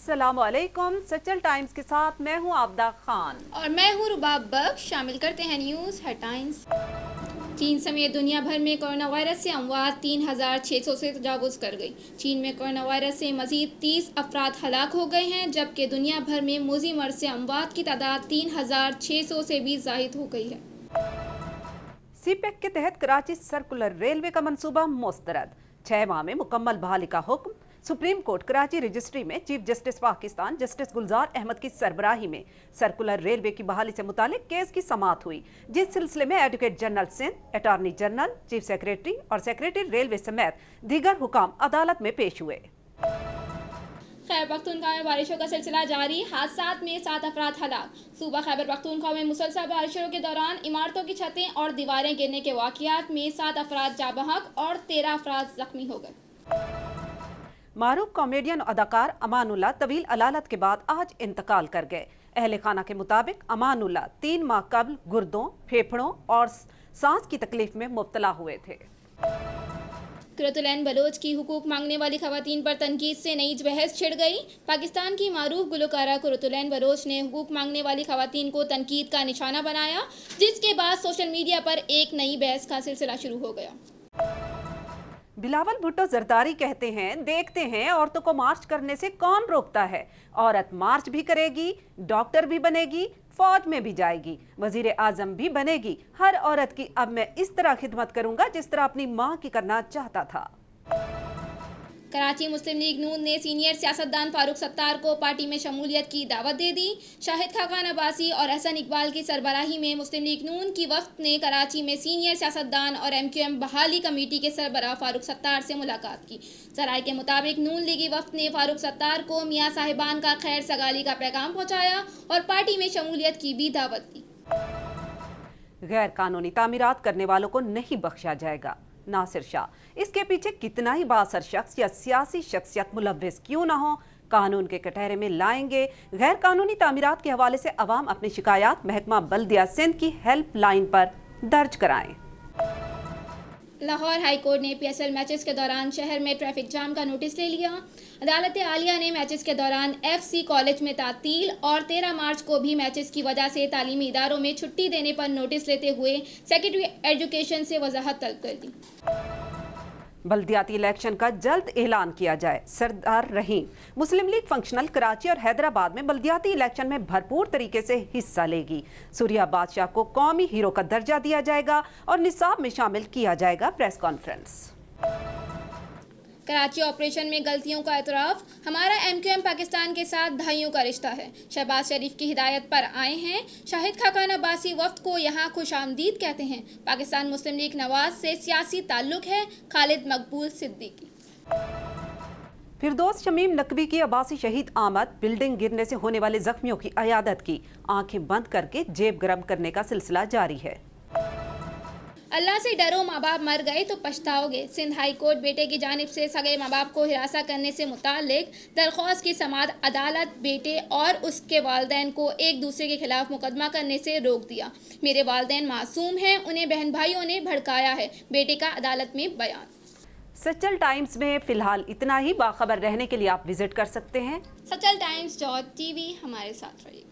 अस्सलामुअलैकुम। सचल टाइम्स के साथ मैं हूं आबदा खान और मैं हूं रुबाब बख्श। शामिल करते हैं न्यूज़ हेडलाइंस। चीन समेत दुनिया भर में कोरोना वायरस से अमवात 3,600 से तजावुज कर गई। चीन में कोरोना वायरस से मजीद 30 अफराद हलाक हो गए हैं, जबकि दुनिया भर में मोजी मर्ज से अमवात की तादाद 3,600 से भी जायद हो गई है। सीपेक के तहत कराची सर्कुलर रेलवे का मंसूबा मुस्तरद। 6 माह में मुकम्मल बहाली का हुक्म। सुप्रीम कोर्ट कराची रजिस्ट्री में चीफ जस्टिस पाकिस्तान जस्टिस गुलजार अहमद की सरबराही में सर्कुलर रेलवे की बहाली से मुतालिक केस की समाअत हुई, जिस सिलसिले में advocate general Sindh, attorney general, chief secretary और सेक्रेटरी रेलवे समेत दीगर हुकाम अदालत में पेश हुए। खैबर पख्तूनख्वा में बारिशों का सिलसिला जारी। हादसात में 7 अफराद हलाक। सूबा खैबर पख्तूनख्वा में मुसलसल बारिशों के दौरान इमारतों की छतें और दीवारें गिरने के वाक़यात में 7 अफराद जाँ बहक और 13 अफराद जख्मी हो गए। मारूफ कॉमेडियन अदाकार अमानुल्लाह तवील अलालत के बाद आज इंतकाल कर गए। अहले खाना के मुताबिक अमानुल्लाह 3 माह कबल गुर्दों, फेफड़ों और सांस की तकलीफ में मुब्तला हुए थे। कुरतुलैन बलोच की हुकूक मांगने वाली खवातीन पर तनकीद से नई बहस छिड़ गई। पाकिस्तान की मारूफ गुलकारा कुरतुलैन बलोच ने हुकूक मांगने वाली खवातीन को तनकीद का निशाना बनाया, जिसके बाद सोशल मीडिया पर एक नई बहस का सिलसिला शुरू हो गया। बिलावल भुट्टो जरदारी कहते हैं, देखते हैं औरतों को मार्च करने से कौन रोकता है। औरत मार्च भी करेगी, डॉक्टर भी बनेगी, फौज में भी जाएगी, वजीर आजम भी बनेगी। हर औरत की अब मैं इस तरह खिदमत करूंगा जिस तरह अपनी माँ की करना चाहता था। कराची मुस्लिम लीग नून ने सीनियर सियासतदान फारूक सत्तार को पार्टी में शमूलियत की दावत दे दी। शाहिद खाकान अब्बासी और अहसन इकबाल की सरबराही में मुस्लिम लीग नून की वफ्द ने कराची में सीनियर सियासतदान और MQM बहाली कमेटी के सरबराह फारूक सत्तार से मुलाकात की। जराये के मुताबिक नून लीगी वफ्द ने फारूक सत्तार को मियाँ साहिबान का खैर सगाली का पैगाम पहुँचाया और पार्टी में शमूलियत की भी दावत दी। गैर कानूनी तामीरात करने वालों को नहीं बख्शा जाएगा। नासिर शाह, इसके पीछे कितना ही बासर शख्स या सियासी शख्सियत मुलव्विस क्यों ना हो, कानून के कटहरे में लाएंगे। गैर कानूनी तामीरात के हवाले से अवाम अपनी शिकायत महकमा बल्दिया सिंध की हेल्पलाइन पर दर्ज कराएं। लाहौर हाई कोर्ट ने PSL मैचेस के दौरान शहर में ट्रैफिक जाम का नोटिस ले लिया। अदालत आलिया ने मैचेस के दौरान FC कॉलेज में तातील और 13 मार्च को भी मैचेस की वजह से तालीमी इदारों में छुट्टी देने पर नोटिस लेते हुए सेक्रेटरी एजुकेशन से वजाहत तलब कर दी। बल्दियाती इलेक्शन का जल्द ऐलान किया जाए। सरदार रहीम, मुस्लिम लीग फंक्शनल कराची और हैदराबाद में बल्दियाती इलेक्शन में भरपूर तरीके से हिस्सा लेगी। सूर्या बादशाह को कौमी हीरो का दर्जा दिया जाएगा और निसाब में शामिल किया जाएगा। Press conference. कराची ऑपरेशन में गलतियों का एतराफ़। हमारा MQM पाकिस्तान के साथ दहाइयों का रिश्ता है। शहबाज शरीफ की हिदायत पर आए हैं। शाहिद खाकान अब्बासी वफ्द को यहाँ खुशामदीद कहते हैं। पाकिस्तान मुस्लिम लीग नवाज से सियासी ताल्लुक है। खालिद मकबूल सिद्दीकी। फिरदौस शमीम नकवी की अब्बासी शहीद आमद, बिल्डिंग गिरने से होने वाले जख्मियों की अयादत की। आंखें बंद करके जेब गरम करने का सिलसिला जारी है। अल्लाह से डरो, माँ बाप मर गए तो पछताओगे। सिंध हाई कोर्ट बेटे की जानिब से सगे माँ बाप को हिरासा करने से मुताल्लिक दरख्वास्त की समाअत अदालत बेटे और उसके वालदैन को एक दूसरे के खिलाफ मुकदमा करने से रोक दिया। मेरे वालदैन मासूम हैं, उन्हें बहन भाइयों ने भड़काया है। बेटे का अदालत में बयान। सचल टाइम्स में फिलहाल इतना ही। बाखबर रहने के लिए आप विजिट कर सकते हैं sachaltimes.tv। हमारे साथ रहिए।